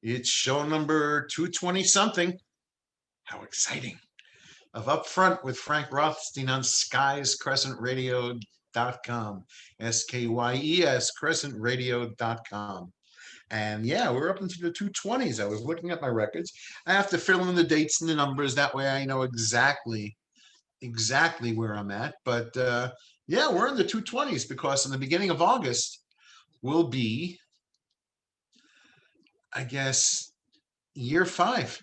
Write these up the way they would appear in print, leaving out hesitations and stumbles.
It's show number 220 something. How exciting. Of Up Front with Frank Rothstein on skiescrescentradio.com. SKYES, crescentradio.com. And yeah, we're up into the 220s. I was looking at my records. I have to fill in the dates and the numbers. That way I know exactly where I'm at. But yeah, we're in the 220s because in the beginning of August will be, I guess, year five.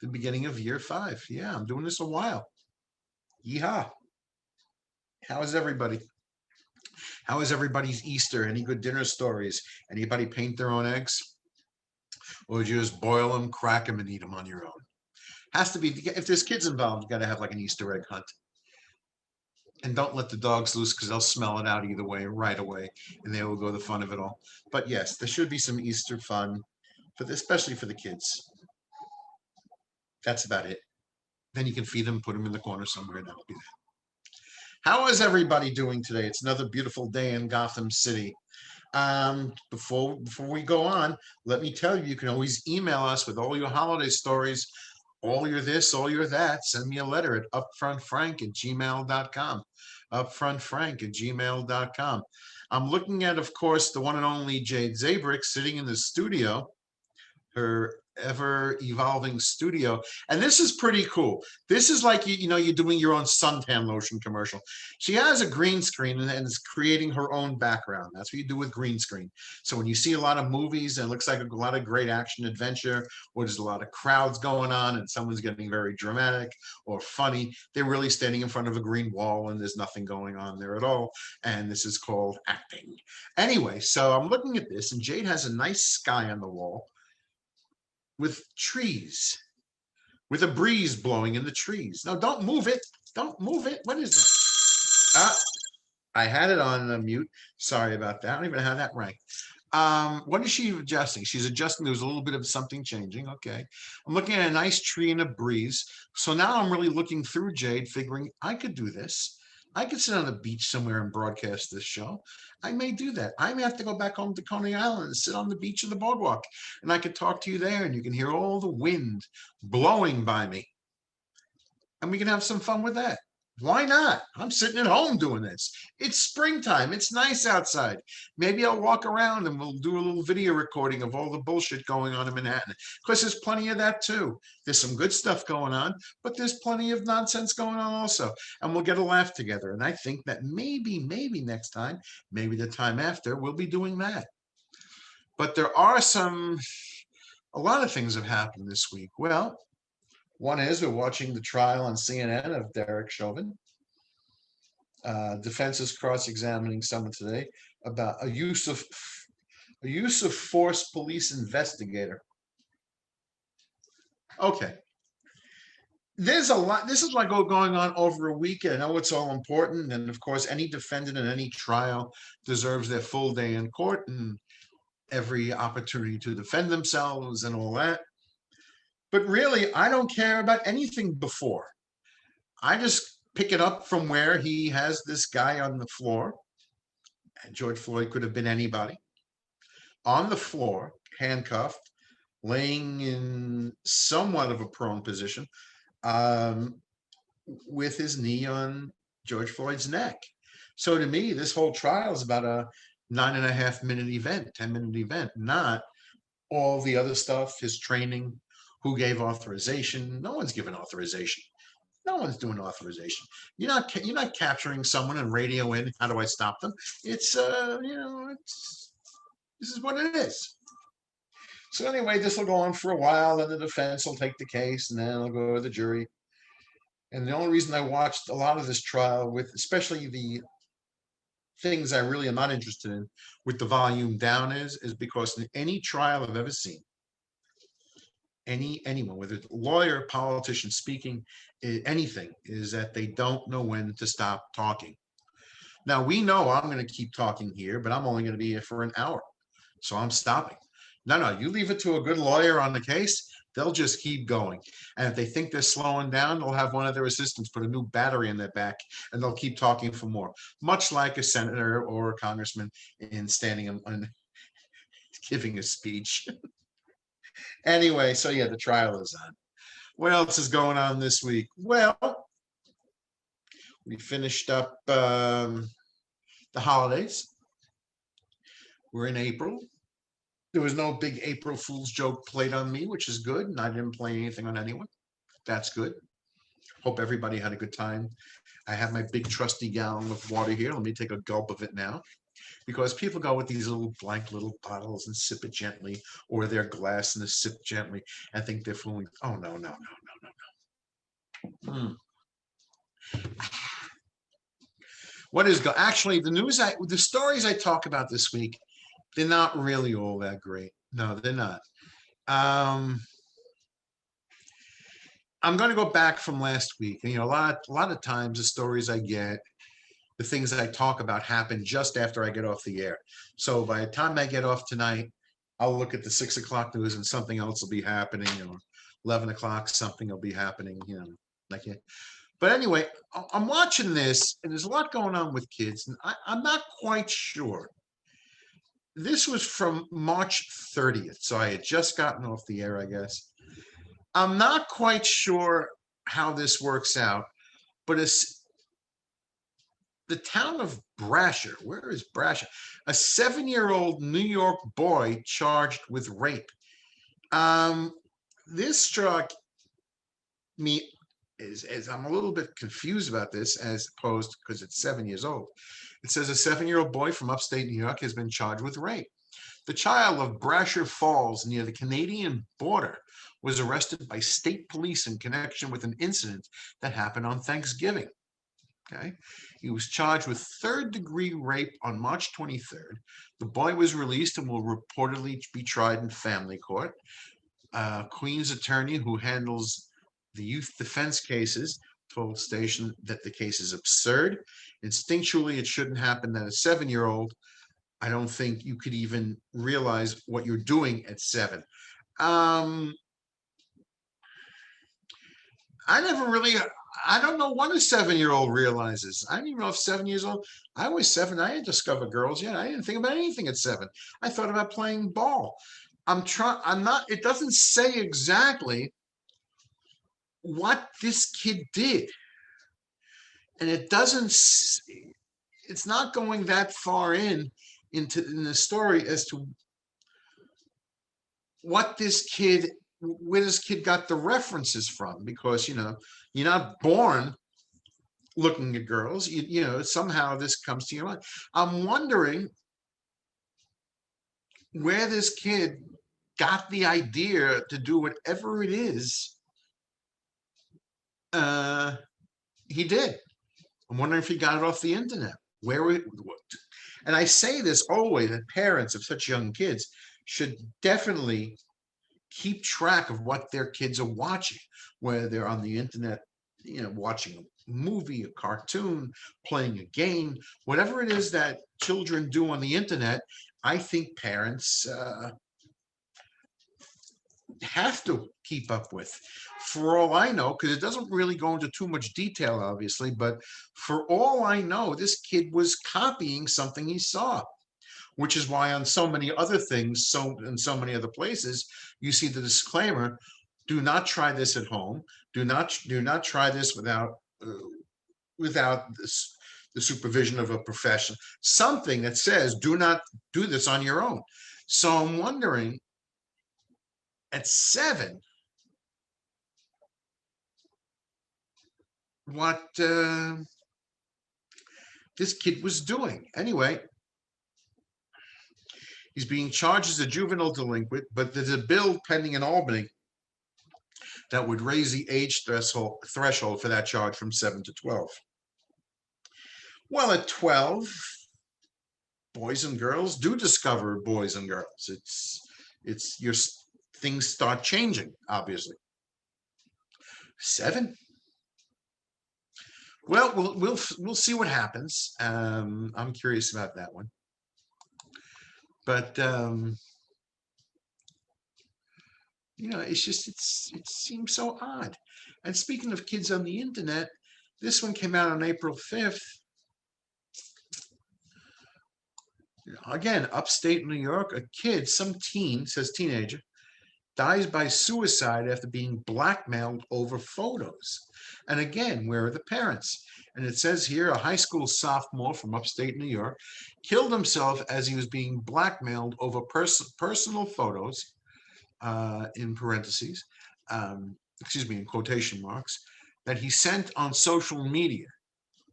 The beginning of year five. Yeah, I'm doing this a while. Yeehaw. How is everybody? How is everybody's Easter? Any good dinner stories? Anybody paint their own eggs? Or would you just boil them, crack them, and eat them on your own? Has to be, if there's kids involved, you got to have like an Easter egg hunt. And don't let the dogs loose because they'll smell it out either way, right away, and they will go the fun of it all. But yes, there should be some Easter fun, especially for the kids. That's about it. Then you can feed them, put them in the corner somewhere, and that'll be that. How is everybody doing today? It's another beautiful day in Gotham City. Before we go on, let me tell you, you can always email us with all your holiday stories, all your this, all your that. Send me a letter at upfrontfrank@gmail.com. Upfrontfrank@gmail.com. I'm looking at, of course, the one and only Jade Zabrick sitting in the studio, her ever evolving studio. And this is pretty cool. This is like, you're doing your own suntan lotion commercial. She has a green screen and is creating her own background. That's what you do with green screen. So when you see a lot of movies and it looks like a lot of great action adventure, or there's a lot of crowds going on and someone's getting very dramatic or funny, they're really standing in front of a green wall and there's nothing going on there at all. And this is called acting. Anyway, so I'm looking at this and Jade has a nice sky on the wall with trees, with a breeze blowing in the trees. No, don't move it. Don't move it. What is it? I had it on mute. Sorry about that. I don't even have that right. What is she adjusting? She's adjusting. There's a little bit of something changing. Okay. I'm looking at a nice tree and a breeze. So now I'm really looking through Jade, figuring I could do this. I could sit on the beach somewhere and broadcast this show. I may do that. I may have to go back home to Coney Island and sit on the beach of the boardwalk. And I could talk to you there and you can hear all the wind blowing by me. And we can have some fun with that. Why not? I'm sitting at home doing this. It's springtime. It's nice outside. Maybe I'll walk around and we'll do a little video recording of all the bullshit going on in Manhattan. Because there's plenty of that too. There's some good stuff going on, but there's plenty of nonsense going on also. And we'll get a laugh together. And I think that maybe next time, maybe the time after, we'll be doing that. But there are a lot of things have happened this week. Well, one is we're watching the trial on CNN of Derek Chauvin. Defense is cross-examining someone today about a use of force police investigator. Okay. There's a lot. This is like going on over a weekend. I know it's all important. And of course, any defendant in any trial deserves their full day in court and every opportunity to defend themselves and all that. But really, I don't care about anything before. I just pick it up from where he has this guy on the floor. And George Floyd could have been anybody. On the floor, handcuffed, laying in somewhat of a prone position, with his knee on George Floyd's neck. So to me, this whole trial is about a 9.5-minute event, 10-minute event, not all the other stuff, his training, who gave authorization. No one's given authorization. No one's doing authorization. You're not capturing someone and radio in. How do I stop them? It's this is what it is. So anyway, this will go on for a while. Then the defense will take the case, and then it'll go to the jury. And the only reason I watched a lot of this trial, with especially the things I really am not interested in, with the volume down, is because in any trial I've ever seen, anyone, whether it's a lawyer, politician speaking, anything, is that they don't know when to stop talking. Now, we know I'm going to keep talking here, but I'm only going to be here for an hour. So I'm stopping. No, you leave it to a good lawyer on the case, they'll just keep going. And if they think they're slowing down, they'll have one of their assistants put a new battery in their back and they'll keep talking for more, much like a senator or a congressman in standing and giving a speech. Anyway, so yeah, the trial is on. What else is going on this week? Well, we finished up the holidays. We're in April. There was no big April Fool's joke played on me, which is good. And I didn't play anything on anyone. That's good. Hope everybody had a good time. I have my big trusty gallon of water here. Let me take a gulp of it now. Because people go with these little blank little bottles and sip it gently, or their glass and they sip gently and think they're fooling. Oh, no, no, no, no, no, no. What is actually the stories I talk about this week, they're not really all that great. No, they're not. Um, I'm going to go back from last week. A lot of times the stories I get, the things that I talk about happen just after I get off the air. So by the time I get off tonight, I'll look at the 6 o'clock news and something else will be happening, or 11 o'clock, something will be happening, like yeah. But anyway, I'm watching this and there's a lot going on with kids. And I'm not quite sure. This was from March 30th. So I had just gotten off the air, I guess. I'm not quite sure how this works out, but it's the town of Brasher. Where is Brasher? A 7-year-old New York boy charged with rape. This struck me as I'm a little bit confused about this, as opposed because it's 7 years old. It says a 7-year-old boy from upstate New York has been charged with rape. The child of Brasher Falls near the Canadian border was arrested by state police in connection with an incident that happened on Thanksgiving. Okay. He was charged with third-degree rape on March 23rd. The boy was released and will reportedly be tried in family court. Queen's attorney, who handles the youth defense cases, told station that the case is absurd. Instinctually, it shouldn't happen that a 7-year-old, I don't think you could even realize what you're doing at 7. I never really, I don't know what a 7-year-old realizes. I don't even know if 7 years old. I was 7. I didn't discover girls yet. I didn't think about anything at 7. I thought about playing ball. I'm not, it doesn't say exactly what this kid did. And it doesn't, it's not going that far in the story as to what this kid, where this kid got the references from, because you're not born looking at girls. Somehow this comes to your mind. I'm wondering where this kid got the idea to do whatever it is he did. I'm wondering if he got it off the internet. And I say this always, that parents of such young kids should definitely keep track of what their kids are watching, whether they're on the internet, watching a movie, a cartoon, playing a game, whatever it is that children do on the internet. I think parents have to keep up with. For all I know, because it doesn't really go into too much detail, obviously, but for all I know, this kid was copying something he saw, which is why on so many other things, in so many other places, you see the disclaimer: do not try this at home. Do not try this without the supervision of a professional. Something that says do not do this on your own. So I'm wondering, at 7, what this kid was doing. Anyway, he's being charged as a juvenile delinquent, but there's a bill pending in Albany that would raise the age threshold for that charge from 7 to 12. Well, at 12, boys and girls do discover boys and girls. It's your things start changing, obviously. 7. Well, we'll see what happens. I'm curious about that one. But it seems so odd. And speaking of kids on the internet, this one came out on April 5th. Again, upstate New York, a kid, some teen, says teenager, dies by suicide after being blackmailed over photos. And again, where are the parents? And it says here a high school sophomore from upstate New York killed himself as he was being blackmailed over personal photos, in parentheses, excuse me, in quotation marks, that he sent on social media.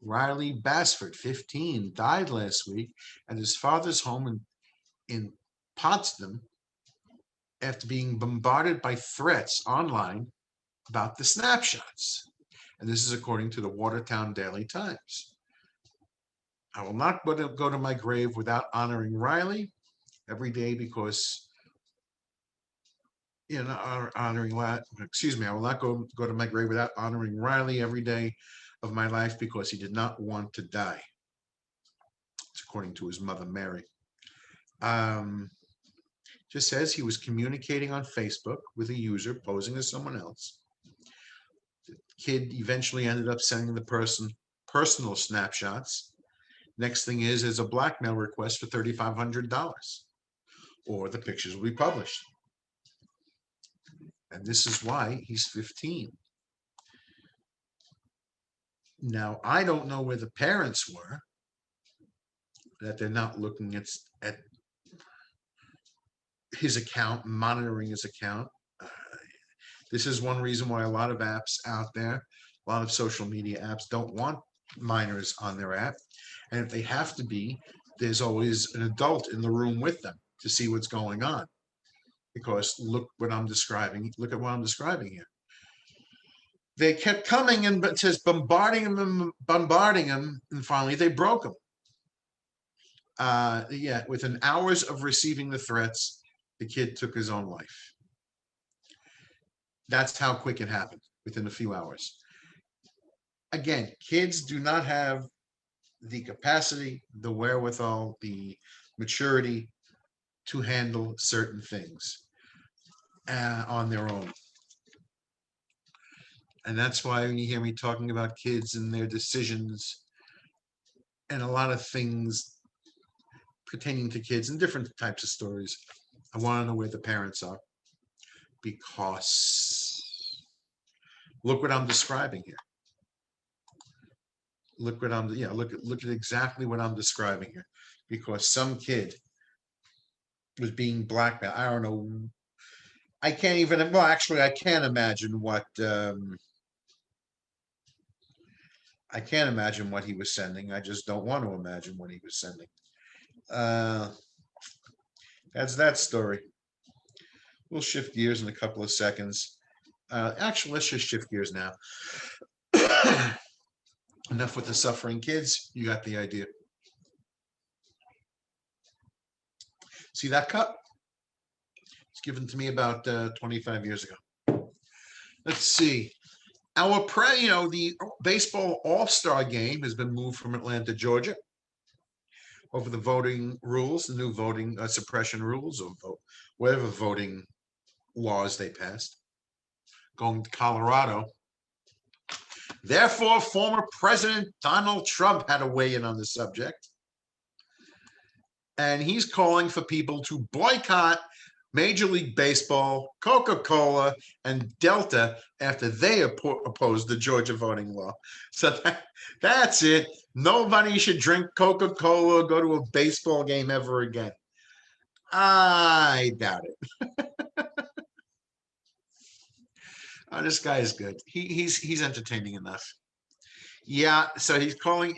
Riley Basford, 15, died last week at his father's home in Potsdam after being bombarded by threats online about the snapshots. And this is according to the Watertown Daily Times. I will not go to my grave without honoring Riley every day because, honoring, excuse me, I will not go to my grave without honoring Riley every day of my life because he did not want to die. It's according to his mother, Mary. Just says he was communicating on Facebook with a user posing as someone else. The kid eventually ended up sending the personal snapshots. Next thing is a blackmail request for $3,500, or the pictures will be published. And this is why he's 15. Now, I don't know where the parents were, that they're not looking at his account, monitoring his account. This is one reason why a lot of apps out there, a lot of social media apps don't want minors on their app. And if they have to be, there's always an adult in the room with them to see what's going on. Because look what I'm describing. Look at what I'm describing here. They kept coming and just bombarding him and bombarding him, and finally they broke him. Within hours of receiving the threats, the kid took his own life. That's how quick it happened, within a few hours. Again, kids do not have the capacity, the wherewithal, the maturity to handle certain things on their own. And that's why when you hear me talking about kids and their decisions and a lot of things pertaining to kids and different types of stories, I want to know where the parents are, because look what I'm describing here. Look at exactly what I'm describing here, because some kid was being blackmailed. I don't know. I can't even. Well, actually, I can't imagine what. I can't imagine what he was sending. I just don't want to imagine what he was sending. That's that story. We'll shift gears in a couple of seconds. Actually, let's just shift gears now. Enough with the suffering kids. You got the idea. See that cup? It's given to me about 25 years ago. Let's see. The baseball All-Star game has been moved from Atlanta, Georgia, over the voting rules, the new voting suppression rules, or whatever voting laws they passed, going to Colorado. Therefore, former President Donald Trump had to weigh in on the subject. And he's calling for people to boycott Major League Baseball, Coca-Cola, and Delta after they opposed the Georgia voting law. So that's it. Nobody should drink Coca-Cola or go to a baseball game ever again. I doubt it. Oh, this guy is good. He's entertaining enough. Yeah, so he's calling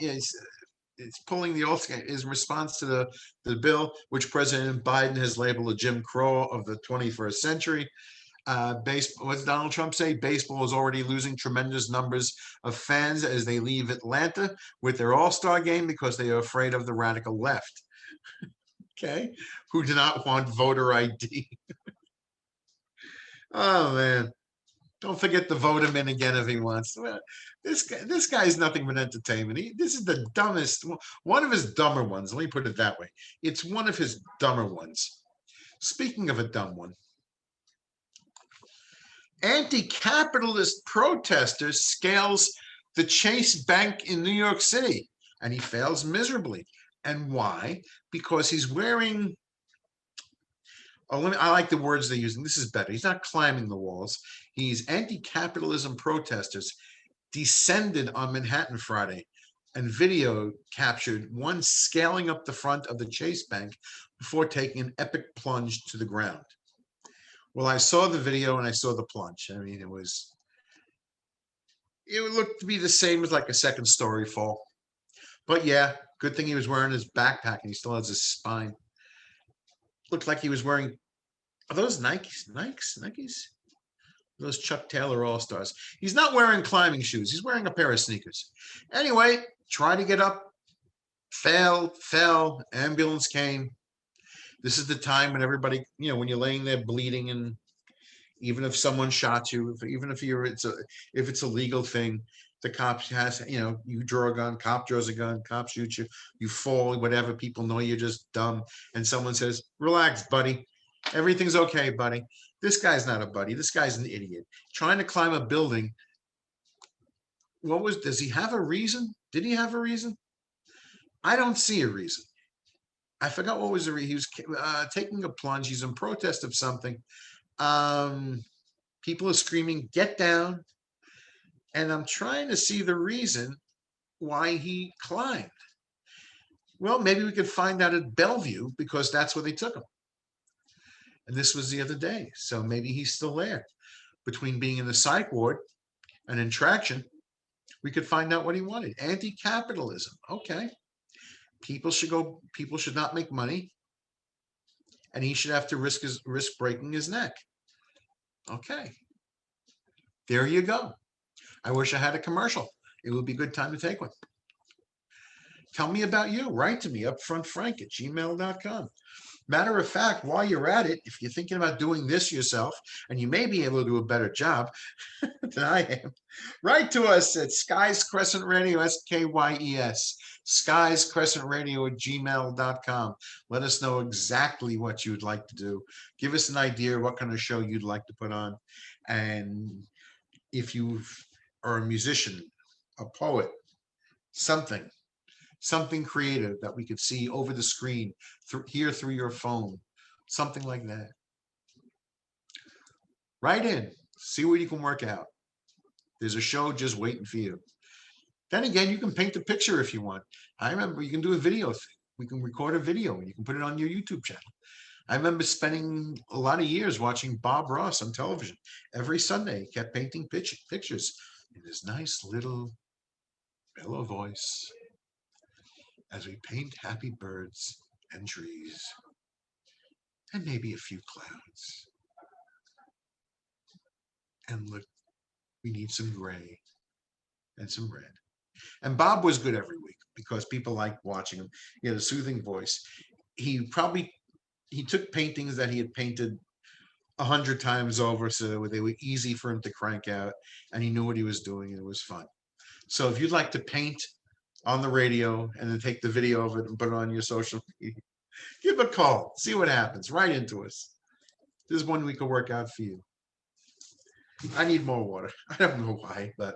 it's pulling his response to the bill, which President Biden has labeled a Jim Crow of the 21st century. What's Donald Trump say? Baseball is already losing tremendous numbers of fans as they leave Atlanta with their All-Star game because they are afraid of the radical left. Okay, who do not want voter ID. Oh man. Don't forget to vote him in again if he wants. Well, this guy is nothing but entertainment. This is the dumbest, one of his dumber ones. Let me put it that way. It's one of his dumber ones. Speaking of a dumb one, anti-capitalist protester scales the Chase Bank in New York City, and he fails miserably. And why? Because he's wearing Oh, I like the words they're using. This is better. He's not climbing the walls. He's anti-capitalism protesters descended on Manhattan Friday, and video captured one scaling up the front of the Chase Bank before taking an epic plunge to the ground. Well, I saw the video and I saw the plunge. I mean, it would look to be the same as like a second story fall. But yeah, good thing he was wearing his backpack and he still has his spine. Looked like he was wearing, are those Nikes? Those Chuck Taylor All Stars. He's not wearing climbing shoes. He's wearing a pair of sneakers. Anyway, try to get up, fell, ambulance came. This is the time when everybody, when you're laying there bleeding, and even if someone shot you, even if it's a legal thing, the cop has, you draw a gun, cop draws a gun, cop shoots you, you fall, whatever, people know you're just dumb, and someone says, relax, buddy. Everything's okay, buddy. This guy's not a buddy. This guy's an idiot. Trying to climb a building. Does he have a reason? Did he have a reason? I don't see a reason. I forgot what was the reason. He was taking a plunge. He's in protest of something. People are screaming, get down. And I'm trying to see the reason why he climbed. Well, maybe we could find out at Bellevue, because that's where they took him. And this was the other day. So maybe he's still there. Between being in the psych ward and in traction, we could find out what he wanted. Anti-capitalism. Okay. People should not make money. And he should have to risk breaking his neck. Okay. There you go. I wish I had a commercial. It would be a good time to take one. Tell me about you. Write to me, upfrontfrank@gmail.com. Matter of fact, while you're at it, if you're thinking about doing this yourself, and you may be able to do a better job than I am, write to us at Skies Crescent Radio, SKYES, Skies Crescent Radio @gmail.com. Let us know exactly what you'd like to do. Give us an idea of what kind of show you'd like to put on. And if you are a musician, a poet, something creative that we could see over the screen, hear through your phone, something like that. Write in, see what you can work out. There's a show just waiting for you. Then again, you can paint a picture if you want. I remember you can do a video thing. We can record a video and you can put it on your YouTube channel. I remember spending a lot of years watching Bob Ross on television. Every Sunday, he kept painting pictures in his nice little mellow voice, as we paint happy birds and trees and maybe a few clouds. And look, we need some gray and some red. And Bob was good every week because people liked watching him. He had a soothing voice. He took paintings that he had painted 100 times over, so they were easy for him to crank out, and he knew what he was doing, and it was fun. So if you'd like to paint on the radio and then take the video of it and put it on your social media, give a call, see what happens. Write into us. This is one we could work out for you. I need more water. I don't know why, but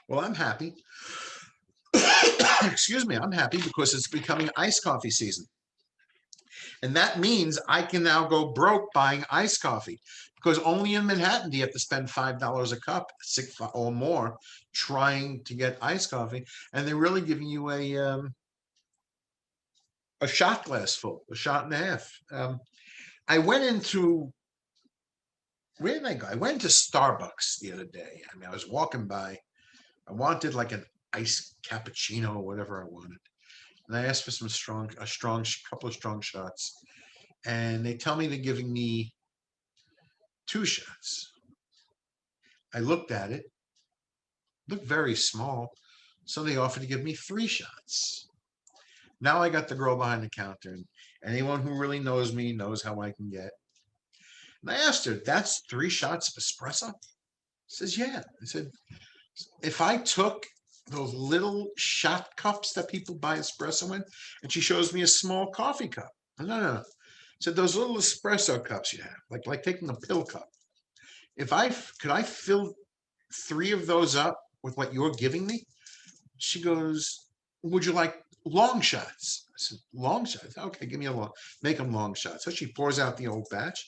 well, I'm happy. Excuse me, I'm happy because it's becoming iced coffee season. And that means I can now go broke buying iced coffee, because only in Manhattan do you have to spend $5 a cup, $6 or more, trying to get iced coffee. And they're really giving you a shot glass full, a shot and a half. I went into, where did I go? I went into Starbucks the other day. I mean, I was walking by. I wanted like an iced cappuccino or whatever I wanted. And I asked for couple of strong shots. And they tell me they're giving me 2 shots. I looked at it, looked very small. So they offered to give me 3 shots. Now I got the girl behind the counter, and anyone who really knows me knows how I can get. And I asked her, that's 3 shots of espresso? She says, yeah. I said, if I took those little shot cups that people buy espresso in, and she shows me a small coffee cup. No. So those little espresso cups you have, like taking a pill cup. Could I fill 3 of those up with what you're giving me? She goes, would you like long shots. I said, long shots? Okay, give me a long, make them long shots. So she pours out the old batch,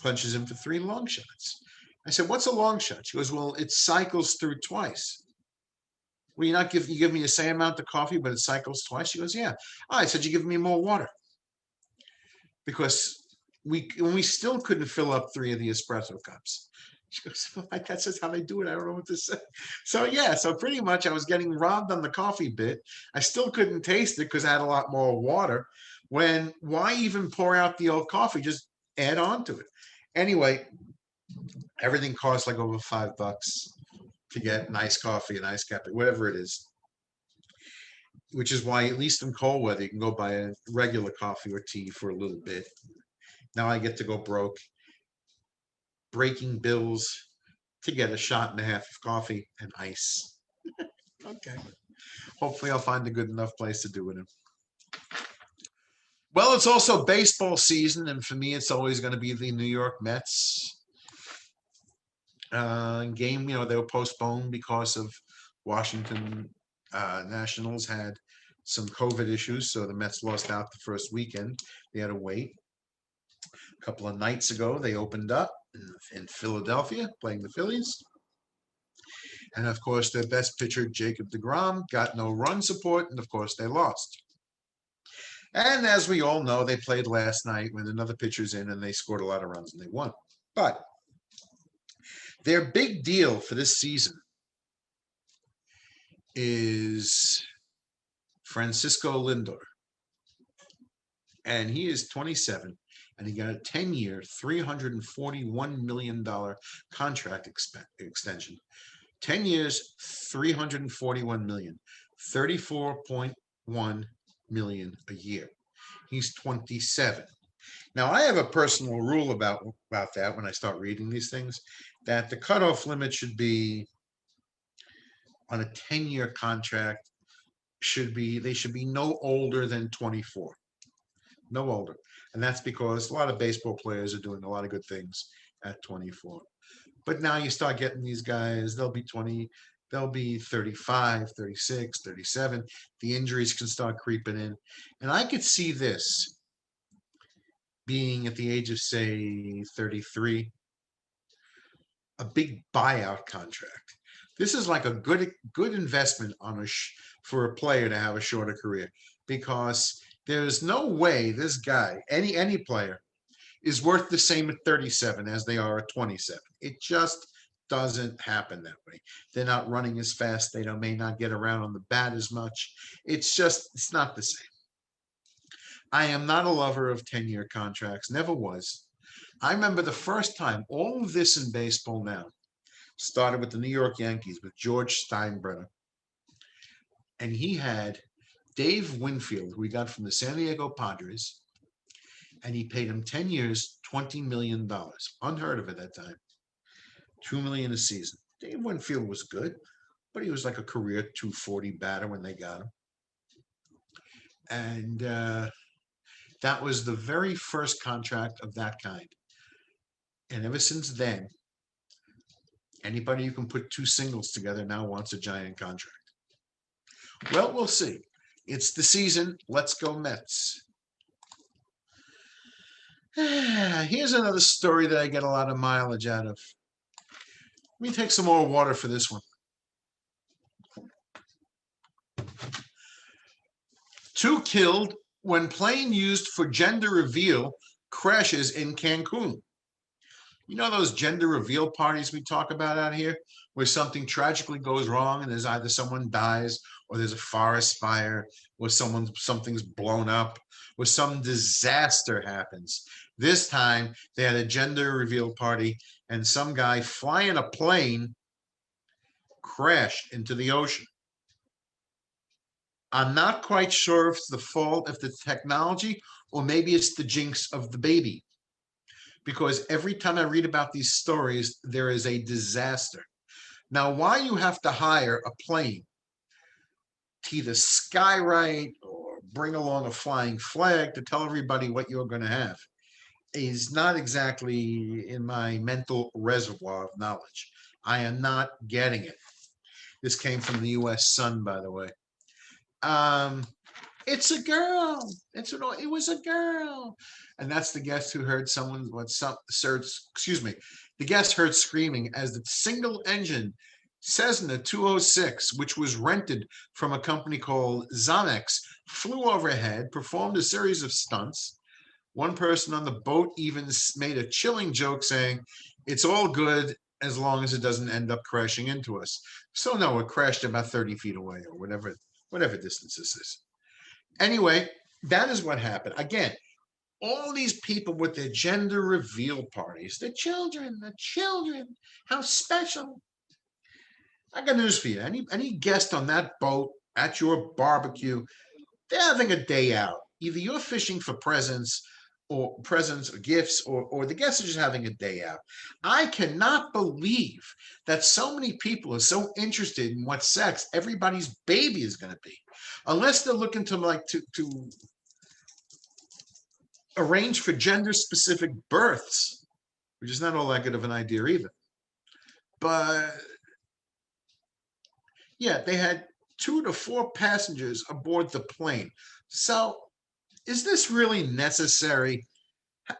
punches in for 3 long shots. I said, what's a long shot? She goes, well, it cycles through twice. Well, you give me the same amount of coffee, but it cycles twice? She goes, yeah. Oh, I said, you give me more water because we still couldn't fill up 3 of the espresso cups. She goes, well, that's just how they do it. I don't know what to say. So yeah, so pretty much I was getting robbed on the coffee bit. I still couldn't taste it because I had a lot more water. When why even pour out the old coffee? Just add on to it. Anyway, everything costs like over $5 to get nice coffee, a nice cafe, whatever it is. Which is why, at least in cold weather, you can go buy a regular coffee or tea for a little bit. Now I get to go broke, breaking bills to get a shot and a half of coffee and ice. Okay. Hopefully, I'll find a good enough place to do it in. Well, it's also baseball season, and for me, it's always going to be the New York Mets game. They were postponed because of Washington Nationals had some COVID issues, so the Mets lost out the first weekend. They had to wait. A couple of nights ago, they opened up in Philadelphia, playing the Phillies. And of course, their best pitcher, Jacob deGrom, got no run support, and of course, they lost. And as we all know, they played last night when another pitcher's in and they scored a lot of runs and they won. But their big deal for this season is Francisco Lindor. And he is 27, and he got a 10-year, $341 million contract extension. 10 years, 341 million, 34.1 million a year. He's 27. Now, I have a personal rule about that when I start reading these things, that the cutoff limit should be on a 10-year contract, they should be no older than 24. No older. And that's because a lot of baseball players are doing a lot of good things at 24. But now you start getting these guys, they'll be 35, 36, 37. The injuries can start creeping in. And I could see this being at the age of, say, 33, a big buyout contract. This is like a good investment for a player to have a shorter career, because there's no way this guy, any player, is worth the same at 37 as they are at 27. It just doesn't happen that way. They're not running as fast. They may not get around on the bat as much. It's not the same. I am not a lover of 10-year contracts, never was. I remember the first time all of this in baseball now started with the New York Yankees with George Steinbrenner. And he had Dave Winfield, who he got from the San Diego Padres, and he paid him 10 years, $20 million. Unheard of at that time. $2 million a season. Dave Winfield was good, but he was like a career 240 batter when they got him. And that was the very first contract of that kind. And ever since then, anybody who can put 2 singles together now wants a giant contract. Well, we'll see. It's the season. Let's go Mets. Here's another story that I get a lot of mileage out of. Let me take some more water for this one. 2 killed when plane used for gender reveal crashes in Cancun. You know those gender reveal parties we talk about out here, where something tragically goes wrong and there's either someone dies, or there's a forest fire, or something's blown up, or some disaster happens. This time they had a gender reveal party, and some guy flying a plane crashed into the ocean. I'm not quite sure if it's the fault of the technology, or maybe it's the jinx of the baby. Because every time I read about these stories, there is a disaster. Now, why you have to hire a plane to either skywrite or bring along a flying flag to tell everybody what you're going to have is not exactly in my mental reservoir of knowledge. I am not getting it. This came from the U.S. Sun, by the way. It's a girl. It was a girl. And that's the guest who heard excuse me. The guest heard screaming as the single engine Cessna 206, which was rented from a company called Zonex, flew overhead, performed a series of stunts. One person on the boat even made a chilling joke saying, "It's all good as long as it doesn't end up crashing into us." So no, it crashed about 30 feet away or whatever distance this is. Anyway, that is what happened. Again, all these people with their gender reveal parties, the children, how special. I got news for you. Any guest on that boat at your barbecue, they're having a day out. Either you're fishing for presents or gifts, or the guests are just having a day out. I cannot believe that so many people are so interested in what sex everybody's baby is going to be, unless they're looking to to arrange for gender specific births, which is not all that good of an idea either. But yeah, they had 2 to 4 passengers aboard the plane. So is this really necessary?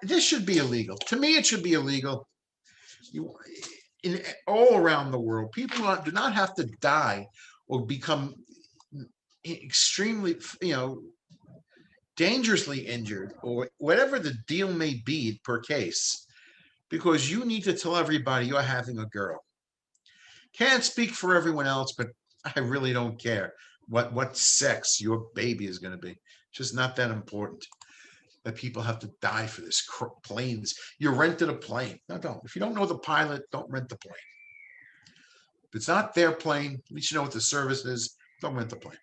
This should be illegal. To me, it should be illegal. You, in all around the world, people do not have to die or become extremely, dangerously injured or whatever the deal may be per case, because you need to tell everybody you're having a girl. Can't speak for everyone else, but I really don't care what sex your baby is going to be. It's just not that important that people have to die for this. Planes, you rented a plane. No, don't. If you don't know the pilot, don't rent the plane. If it's not their plane, at least you know what the service is. Don't rent the plane.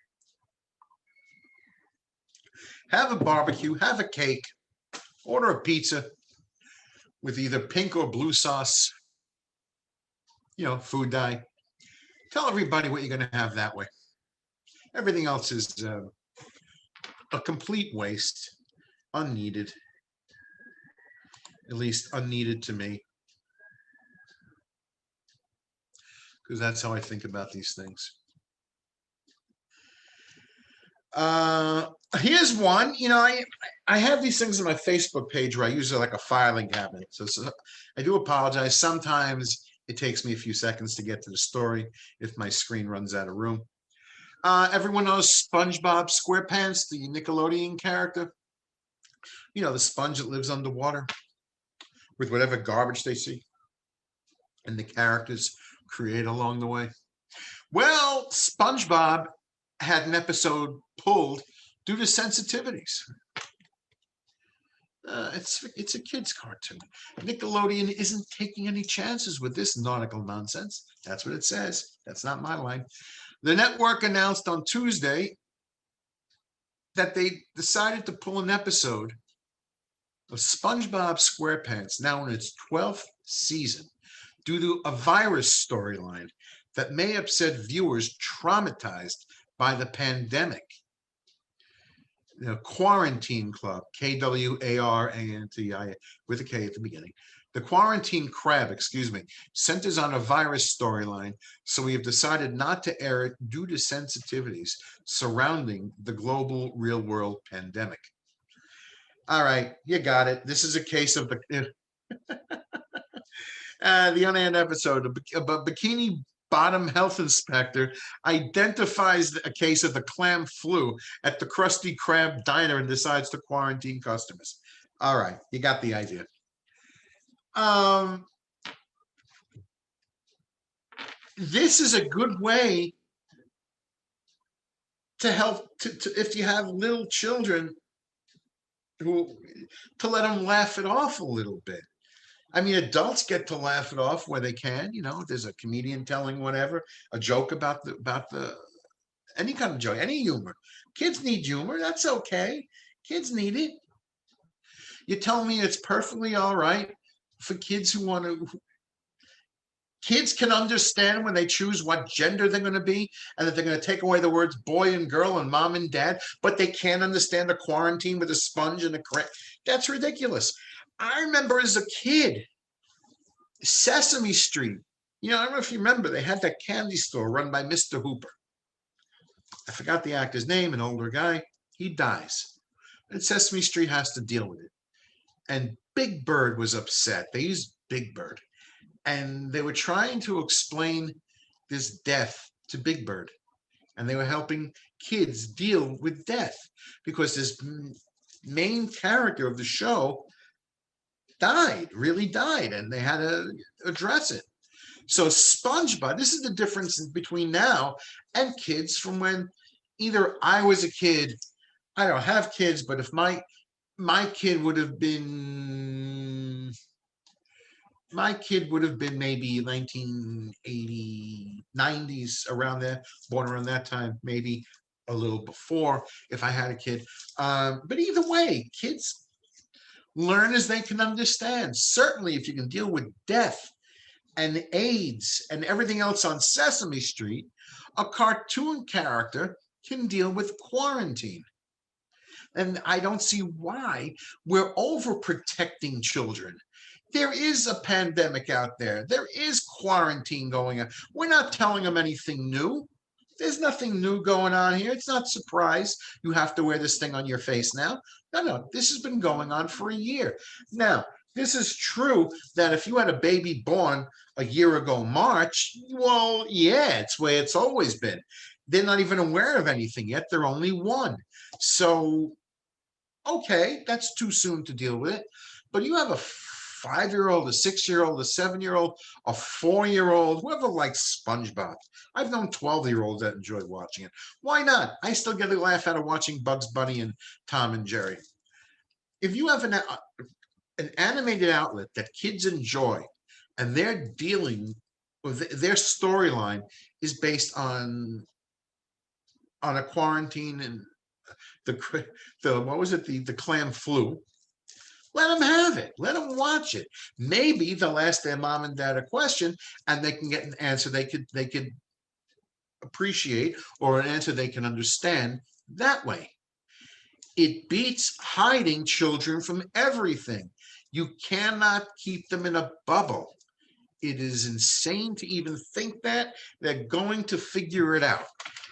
Have a barbecue, have a cake, order a pizza with either pink or blue sauce, food dye. Tell everybody what you're going to have that way. Everything else is a complete waste, unneeded, at least unneeded to me, because that's how I think about these things. Here's one. I have these things on my Facebook page where I use it like a filing cabinet. So I do apologize. Sometimes it takes me a few seconds to get to the story if my screen runs out of room. Everyone knows SpongeBob SquarePants, the Nickelodeon character. The sponge that lives underwater with whatever garbage they see and the characters create along the way. Well, SpongeBob had an episode pulled due to sensitivities. It's a kid's cartoon. Nickelodeon isn't taking any chances with this nautical nonsense. That's what it says. That's not my line. The network announced on Tuesday that they decided to pull an episode of SpongeBob SquarePants, now in its 12th season, due to a virus storyline that may upset viewers traumatized by the pandemic. The Quarantine Club, Kwarantine, with a K at the beginning. The Quarantine Crab, centers on a virus storyline, so we have decided not to air it due to sensitivities surrounding the global real-world pandemic. All right, you got it. This is a case of the unaired episode. A Bikini Bottom health inspector identifies a case of the clam flu at the Krusty Krab diner and decides to quarantine customers. All right, you got the idea. This is a good way to help if you have little children to let them laugh it off a little bit. I mean, adults get to laugh it off where they can. There's a comedian telling whatever, a joke about the any kind of joke, any humor. Kids need humor. That's okay. Kids need it. You tell me it's perfectly all right for kids who want to. Kids can understand when they choose what gender they're going to be and that they're going to take away the words boy and girl and mom and dad, but they can't understand a quarantine with a sponge and a crack. That's ridiculous. I remember as a kid, Sesame Street. I don't know if you remember, they had that candy store run by Mr. Hooper. I forgot the actor's name, an older guy. He dies. And Sesame Street has to deal with it. And Big Bird was upset. They used Big Bird. And they were trying to explain this death to Big Bird. And they were helping kids deal with death because this main character of the show died, really died, and they had to address it. So SpongeBob, this is the difference between now and kids from when either I was a kid. I don't have kids, but if my kid would have been my kid would have been maybe 1980, 90s, around there, born around that time, maybe a little before if I had a kid. But either way, kids learn as they can understand. Certainly, if you can deal with death and AIDS and everything else on Sesame Street, a cartoon character can deal with quarantine. And I don't see why we're overprotecting children. There is a pandemic out there. There is quarantine going on. We're not telling them anything new. There's nothing new going on here. It's not surprise you have to wear this thing on your face now. No, this has been going on for a year. Now, this is true that if you had a baby born a year ago, March, well, yeah, it's where it's always been. They're not even aware of anything yet. They're only one. So, okay, that's too soon to deal with it. But you have a 5-year-old, a 6-year-old, a 7-year-old, a 4-year-old, whoever likes SpongeBob. I've known 12-year-olds that enjoy watching it. Why not? I still get a laugh out of watching Bugs Bunny and Tom and Jerry. If you have an animated outlet that kids enjoy and they're dealing with their storyline is based on a quarantine and the what was it, the clam flu, let them have it. Let them watch it. Maybe they'll ask their mom and dad a question and they can get an answer they could appreciate, or an answer they can understand that way. It beats hiding children from everything. You cannot keep them in a bubble. It is insane to even think that. They're going to figure it out.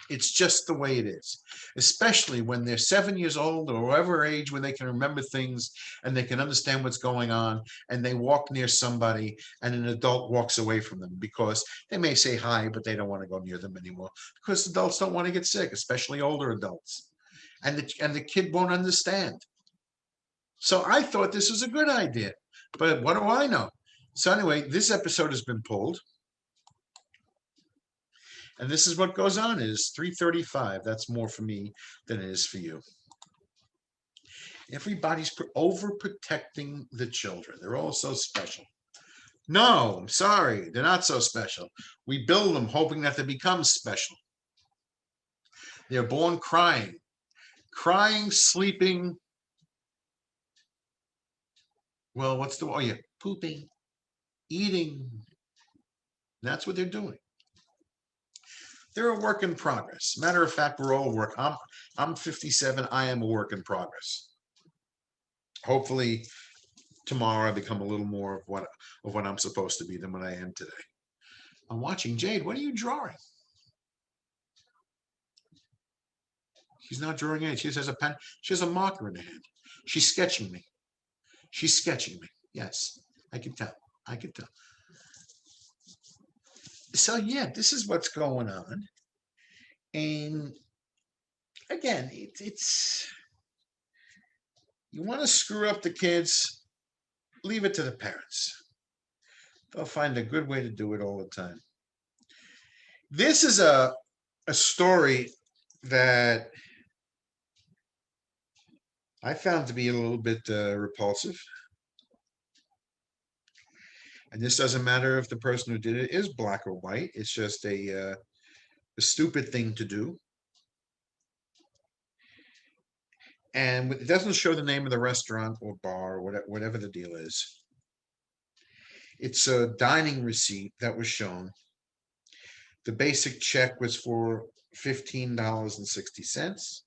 It's just the way it is, especially when they're 7 years old or whatever age when they can remember things and they can understand what's going on, and they walk near somebody and an adult walks away from them because they may say hi, but they don't want to go near them anymore because adults don't want to get sick, especially older adults. And the kid won't understand. So I thought this was a good idea, but what do I know? So anyway, this episode has been pulled. And this is what goes on. It is 3:35. That's more for me than it is for you. Everybody's overprotecting the children. They're all so special. No, I'm sorry. They're not so special. We build them hoping that they become special. They're born crying, sleeping. Well, oh yeah, pooping, eating. That's what they're doing. They're a work in progress. Matter of fact, we're all work. I'm 57. I am a work in progress. Hopefully, tomorrow I become a little more of what I'm supposed to be than what I am today. I'm watching Jade. What are you drawing? She's not drawing anything. She just has a pen. She has a marker in her hand. She's sketching me. She's sketching me. Yes, I can tell. I can tell. So yeah, this is what's going on. And again, it's you want to screw up the kids, leave it to the parents. They'll find a good way to do it all the time. This is a story that I found to be a little bit repulsive. And this doesn't matter if the person who did it is black or white. It's just a stupid thing to do. And it doesn't show the name of the restaurant or bar or whatever the deal is. It's a dining receipt that was shown. The basic check was for $15.60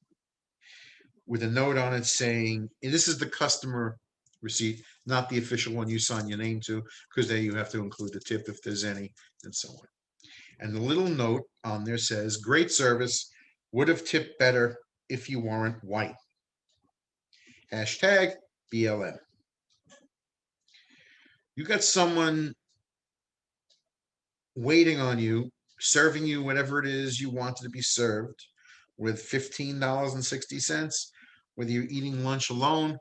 with a note on it saying, this is the customer receipt, not the official one you sign your name to, because there you have to include the tip if there's any, and so on. And the little note on there says, great service, would have tipped better if you weren't white. Hashtag BLM. You got someone waiting on you, serving you whatever it is you wanted to be served with $15.60, whether you're eating lunch alone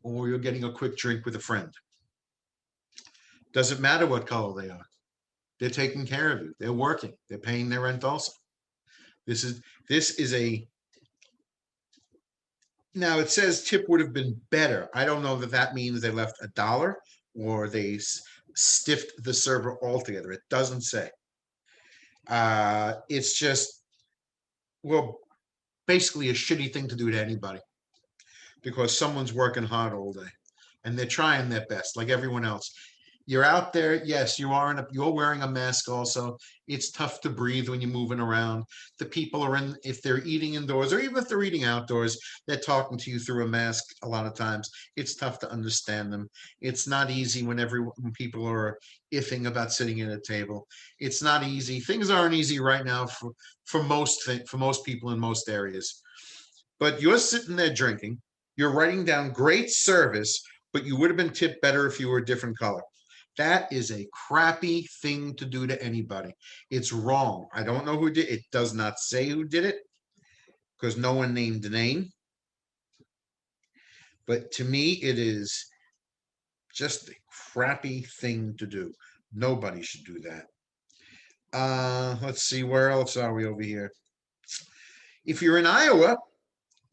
or you're getting a quick drink with a friend. Doesn't matter what color they are. They're taking care of you. They're working. They're paying their rent also. This is a now it says tip would have been better. I don't know that that means they left $1 or they stiffed the server altogether. It doesn't say. It's just, well, basically a shitty thing to do to anybody because someone's working hard all day and they're trying their best like everyone else. You're out there, yes, you're wearing a mask also. It's tough to breathe when you're moving around. The people are in, if they're eating indoors or even if they're eating outdoors, they're talking to you through a mask a lot of times. It's tough to understand them. It's not easy when people are iffing about sitting at a table. It's not easy. Things aren't easy right now for most people in most areas. But you're sitting there drinking, you're writing down great service, but you would have been tipped better if you were a different color. That is a crappy thing to do to anybody. It's wrong. I don't know who did it. It does not say who did it because no one named the name. But to me, it is just a crappy thing to do. Nobody should do that. Let's see, where else are we over here? If you're in Iowa,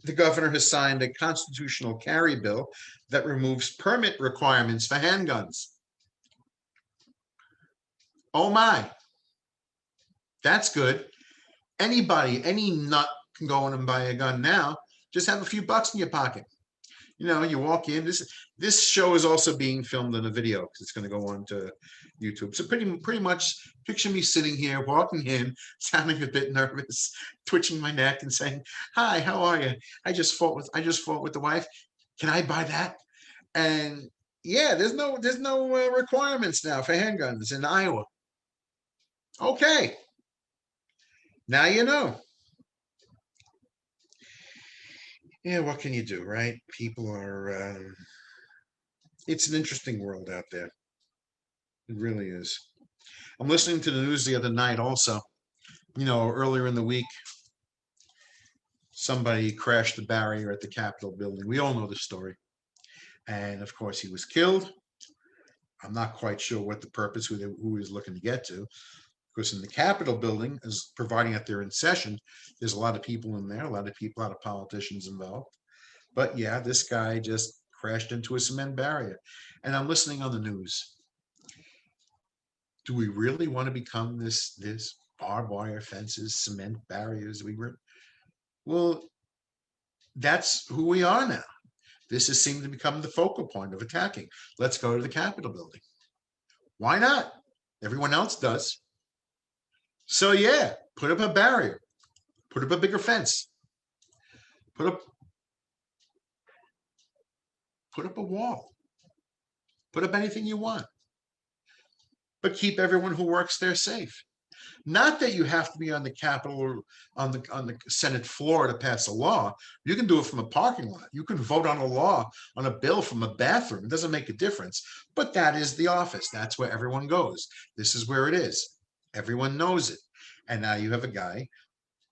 the governor has signed a constitutional carry bill that removes permit requirements for handguns. Oh my, that's good. Anybody, any nut can go in and buy a gun now. Just have a few bucks in your pocket. You know, you walk in. This show is also being filmed in a video because it's going to go on to YouTube. So pretty much picture me sitting here, walking in, sounding a bit nervous, twitching my neck, and saying, "Hi, how are you? I just fought with the wife. Can I buy that?" And yeah, there's no requirements now for handguns in Iowa. Okay, now you know. Yeah, what can you do, right? People are. It's an interesting world out there. It really is. I'm listening to the news the other night also. You know, earlier in the week, somebody crashed the barrier at the Capitol building. We all know the story. And of course, he was killed. I'm not quite sure what the purpose, who he was looking to get to. Because in the Capitol building, as providing that they're in session, there's a lot of people in there, a lot of politicians involved. But yeah, this guy just crashed into a cement barrier. And I'm listening on the news. Do we really want to become this barbed wire fences, cement barriers? Well, that's who we are now. This has seemed to become the focal point of attacking. Let's go to the Capitol building. Why not? Everyone else does. So yeah, put up a barrier, put up a bigger fence, put up a wall, put up anything you want, but keep everyone who works there safe. Not that you have to be on the Capitol or on the Senate floor to pass a law. You can do it from a parking lot. You can vote on a law on a bill from a bathroom. It doesn't make a difference. But that is the office. That's where everyone goes. This is where it is. Everyone knows it. And now you have a guy,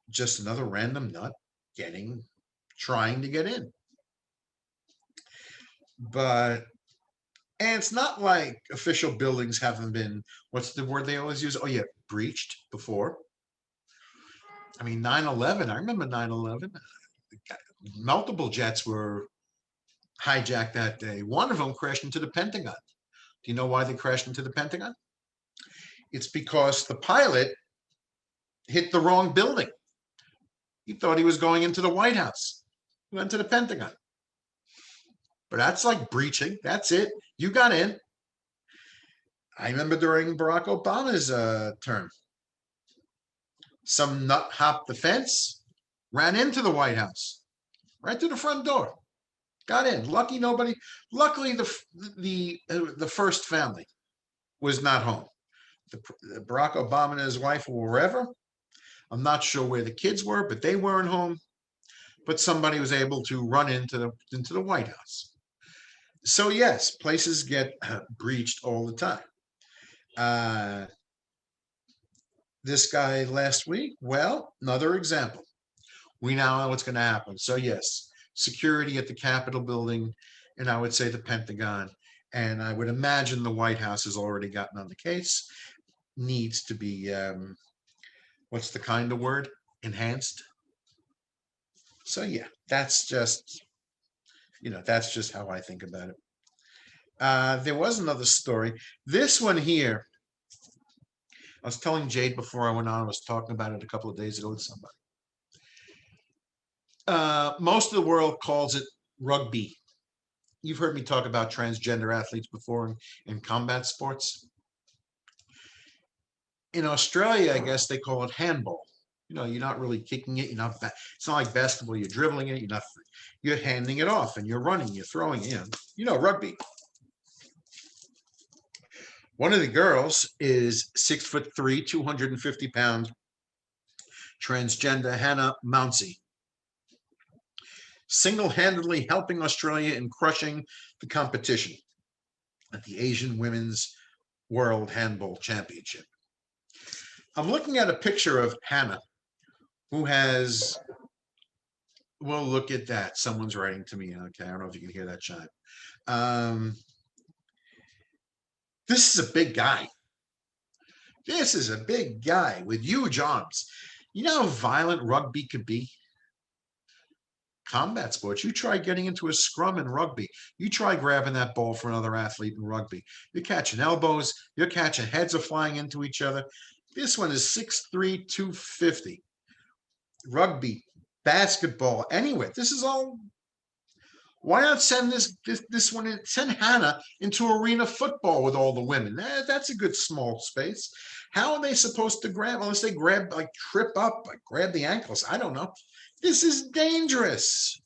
just another random nut, trying to get in. But and it's not like official buildings haven't been, what's the word they always use? Oh yeah, breached before. I mean, 9/11, I remember 9/11. Multiple jets were hijacked that day. One of them crashed into the Pentagon. Do you know why they crashed into the Pentagon? It's because the pilot hit the wrong building. He thought he was going into the White House. He went to the Pentagon. But that's like breaching. That's it. You got in. I remember during Barack Obama's term, some nut hopped the fence, ran into the White House, right to the front door, got in. Luckily, the first family was not home. Barack Obama and his wife were wherever. I'm not sure where the kids were, but they weren't home. but somebody was able to run into the White House. So yes, places get breached all the time. Uh, this guy last week, well, another example. We now know what's going to happen. So yes, security at the Capitol building, and I would say the Pentagon, and I would imagine the White House has already gotten on the case. Needs to be what's the kind of word? Enhanced. So yeah, that's just how I think about it. There was another story. This one here, I was telling Jade before I went on, I was talking about it a couple of days ago with somebody. Most of the world calls it rugby. You've heard me talk about transgender athletes before in combat sports. In Australia, I guess they call it handball. You're not really kicking it. It's not like basketball. You're dribbling it. You're handing it off and you're running, you're throwing it. Rugby. One of the girls is 6'3", 250 pounds, transgender Hannah Mounsey, single-handedly helping Australia in crushing the competition at the Asian Women's World Handball Championship. I'm looking at a picture of Hannah, who has, well, look at that. Someone's writing to me. Okay, I don't know if you can hear that chime. This is a big guy. This is a big guy with huge arms. You know how violent rugby could be? Combat sports. You try getting into a scrum in rugby. You try grabbing that ball for another athlete in rugby. You're catching elbows. You're catching heads are flying into each other. This one is 6'3", 250. Rugby, basketball, anyway. This is all. Why not send this one in, send Hannah into arena football with all the women? That's a good small space. How are they supposed to grab, unless they grab, like trip up, like grab the ankles? I don't know. This is dangerous.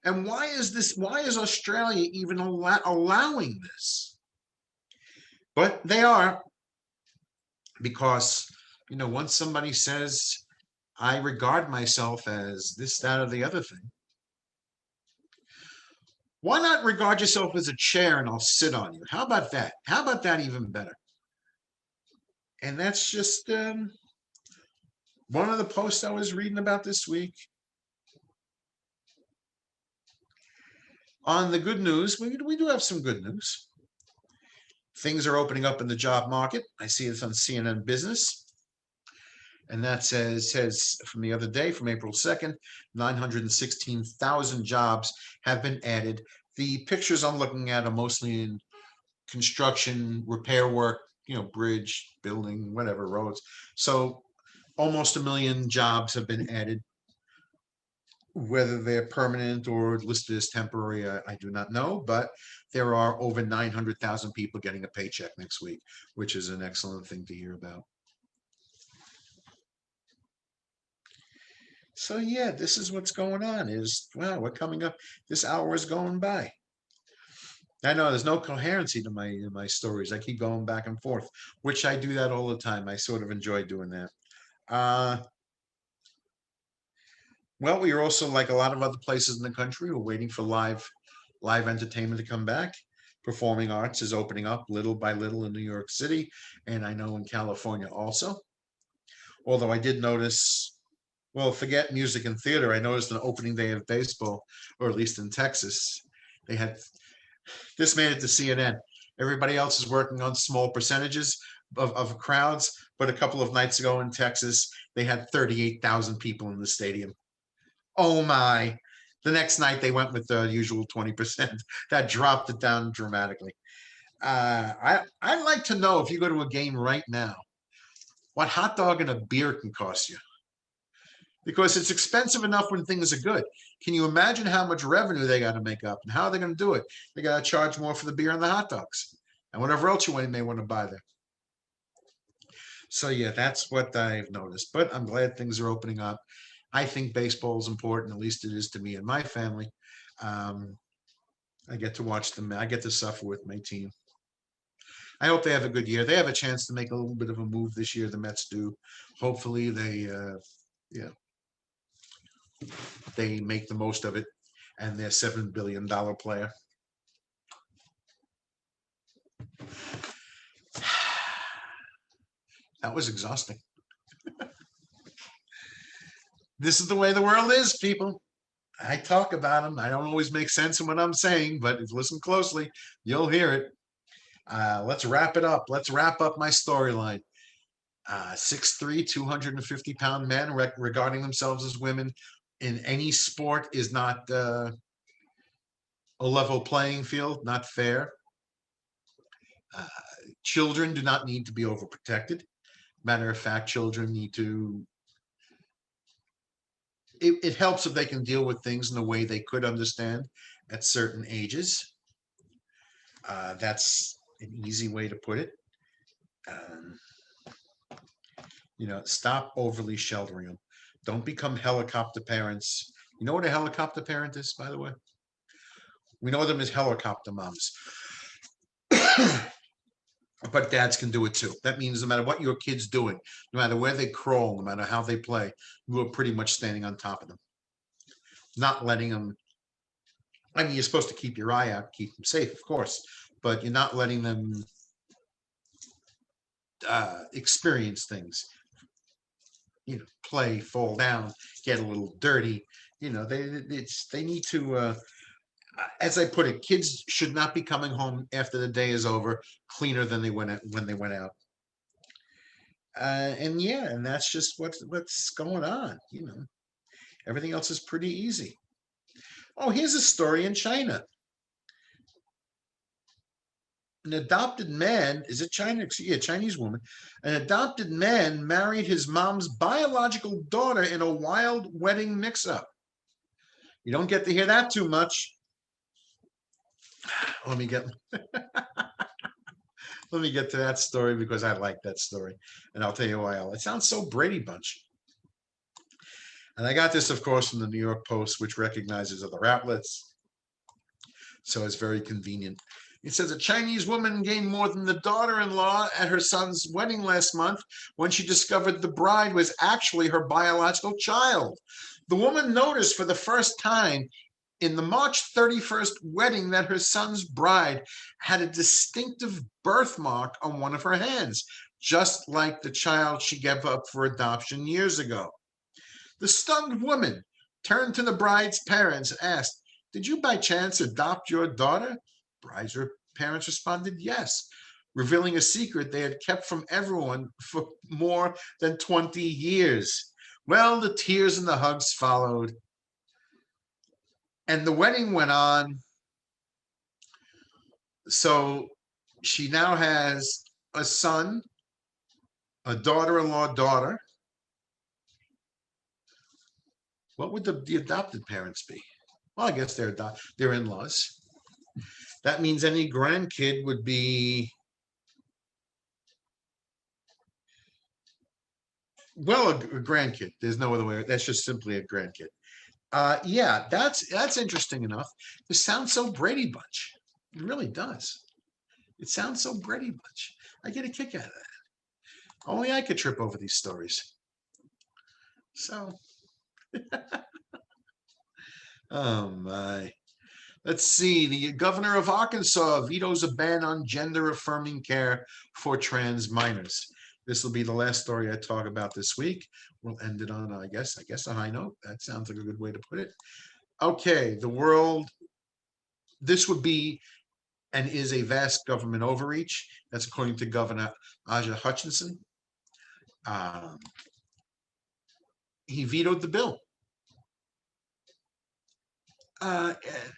And why is Australia even allowing this? But they are, because, once somebody says, I regard myself as this, that, or the other thing, why not regard yourself as a chair and I'll sit on you? How about that? How about that even better? And that's just one of the posts I was reading about this week. On the good news, we do have some good news. Things are opening up in the job market. I see this on CNN Business. And that says from the other day, from April 2nd, 916,000 jobs have been added. The pictures I'm looking at are mostly in construction, repair work, bridge, building, whatever, roads. So almost 1 million jobs have been added. Whether they're permanent or listed as temporary, I do not know, but there are over 900,000 people getting a paycheck next week, which is an excellent thing to hear about. So yeah, this is what's going on. Wow, we're coming up. This hour is going by. I know there's no coherency to my stories. I keep going back and forth, which I do that all the time. I sort of enjoy doing that. Well, we are also, like a lot of other places in the country, we're waiting for live entertainment to come back. Performing arts is opening up little by little in New York City, and I know in California also. Although I did notice, well, forget music and theater, I noticed an opening day of baseball, or at least in Texas, they had, this made it to CNN. Everybody else is working on small percentages of crowds, but a couple of nights ago in Texas, they had 38,000 people in the stadium. Oh my. The next night they went with the usual 20%. That dropped it down dramatically. I'd like to know, if you go to a game right now, what hot dog and a beer can cost you. Because it's expensive enough when things are good. Can you imagine how much revenue they got to make up, and how are they going to do it? They got to charge more for the beer and the hot dogs and whatever else you may want to buy there. So yeah, that's what I've noticed. But I'm glad things are opening up. I think baseball is important, at least it is to me and my family. I get to watch them. I get to suffer with my team. I hope they have a good year. They have a chance to make a little bit of a move this year. The Mets do. Hopefully they, yeah. they make the most of it, and they're $7 billion player. That was exhausting. This is the way the world is, people. I talk about them. I don't always make sense in what I'm saying, but if you listen closely, you'll hear it. Let's wrap it up. Let's wrap up my storyline. 6'3", 250-pound men regarding themselves as women in any sport is not a level playing field, not fair. Uh, Children do not need to be overprotected. Matter of fact, children need to. It helps if they can deal with things in a way they could understand at certain ages. That's an easy way to put it. Um, stop overly sheltering them. Don't become helicopter parents. You know what a helicopter parent is, by the way? We know them as helicopter moms. But dads can do it too. That means no matter what your kid's doing, no matter where they crawl, no matter how they play, you are pretty much standing on top of them. Not letting them, I mean, you're supposed to keep your eye out, keep them safe, of course, but you're not letting them experience things. Play, fall down, get a little dirty. They need to, as I put it, kids should not be coming home after the day is over cleaner than they went when they went out. And that's just what's going on. Everything else is pretty easy. Oh, here's a story in China. An adopted man, is it China? Yeah, Chinese woman. An adopted man married his mom's biological daughter in a wild wedding mix-up. You don't get to hear that too much. Let me get to that story because I like that story, and I'll tell you why. It sounds so Brady Bunch. And I got this, of course, from the New York Post, which recognizes other outlets, so it's very convenient. It says a Chinese woman gained more than the daughter-in-law at her son's wedding last month when she discovered the bride was actually her biological child. The woman noticed for the first time in the March 31st wedding that her son's bride had a distinctive birthmark on one of her hands, just like the child she gave up for adoption years ago. The stunned woman turned to the bride's parents and asked, "Did you by chance adopt your daughter?" Bride's parents responded, "Yes," revealing a secret they had kept from everyone for more than 20 years. Well, the tears and the hugs followed, and the wedding went on. So she now has a son, a daughter-in-law daughter. What would the adopted parents be? Well, I guess they're in-laws. That means any grandkid would be, well, a grandkid. There's no other way. That's just simply a grandkid. Yeah, that's interesting enough. It sounds so Brady Bunch. It really does. It sounds so Brady Bunch. I get a kick out of that. Only I could trip over these stories. So, oh my. Let's see. The governor of Arkansas vetoes a ban on gender-affirming care for trans minors. This will be the last story I talk about this week. We'll end it on, I guess, a high note. That sounds like a good way to put it. Okay, the world. This would be and is a vast government overreach. That's according to Governor Asa Hutchinson. He vetoed the bill. And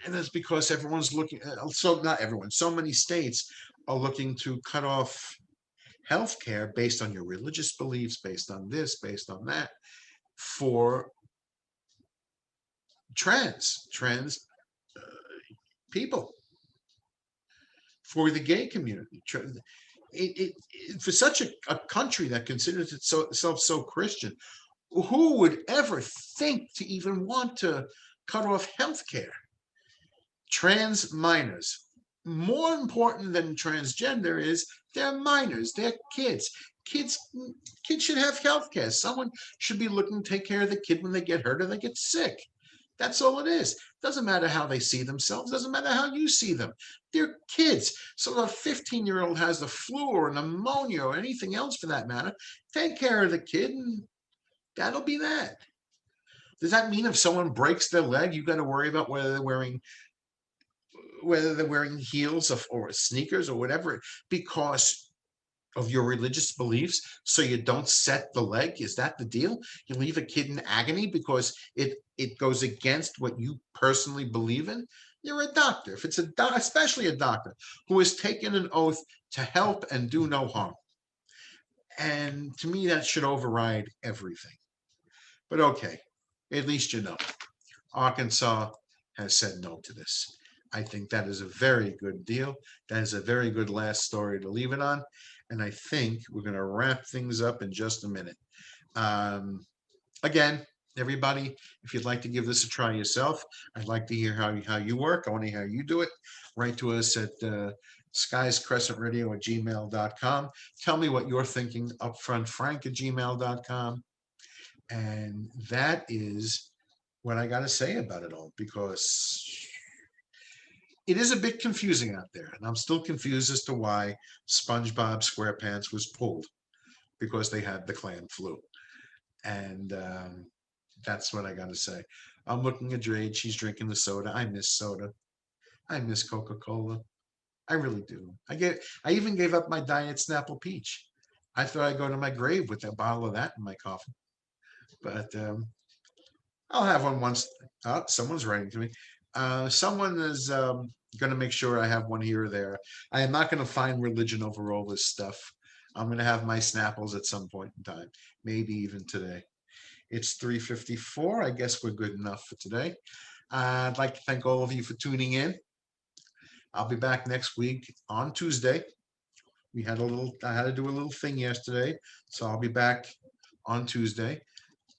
that's because everyone's looking, so not everyone, so many states are looking to cut off health care based on your religious beliefs, based on this, based on that, for trans people, for the gay community. For such a country that considers itself so Christian, who would ever think to even want to cut off health care? Trans minors. More important than transgender is they're minors, they're kids. Kids, kids should have health care. Someone should be looking to take care of the kid when they get hurt or they get sick. That's all it is. Doesn't matter how they see themselves. Doesn't matter how you see them. They're kids. So if a 15-year-old has the flu or pneumonia or anything else for that matter, take care of the kid and that'll be that. Does that mean if someone breaks their leg, you got to worry about whether they're wearing heels or sneakers or whatever because of your religious beliefs, so you don't set the leg? Is that the deal? You leave a kid in agony because it goes against what you personally believe in? You're a doctor. If it's especially a doctor who has taken an oath to help and do no harm. And to me, that should override everything. But okay, at least you know. Arkansas has said no to this. I think that is a very good deal. That is a very good last story to leave it on. And I think we're going to wrap things up in just a minute. Um, Again, everybody, if you'd like to give this a try yourself, I'd like to hear how you work. I want to hear how you do it. Write to us at skiescrescentradio@gmail.com. Tell me what you're thinking, upfrontfrank@gmail.com. And that is what I got to say about it all, because it is a bit confusing out there. And I'm still confused as to why SpongeBob SquarePants was pulled, because they had the clan flu. And that's what I got to say. I'm looking at Jade. She's drinking the soda. I miss soda. I miss Coca-Cola. I really do. I even gave up my Diet Snapple Peach. I thought I'd go to my grave with a bottle of that in my coffin. But I'll have one once. Oh, someone's writing to me. Someone is going to make sure I have one here or there. I am not going to find religion over all this stuff. I'm going to have my Snapples at some point in time, maybe even today. It's 3:54. I guess we're good enough for today. I'd like to thank all of you for tuning in. I'll be back next week on Tuesday. I had to do a little thing yesterday, so I'll be back on Tuesday.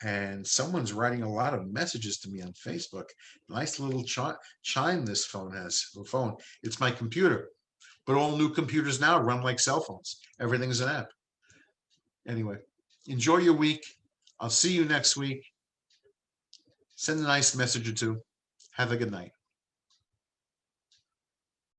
And someone's writing a lot of messages to me on Facebook. Nice little chime this phone has. The phone. It's my computer. But all new computers now run like cell phones. Everything's an app. Anyway, enjoy your week. I'll see you next week. Send a nice message or two. Have a good night.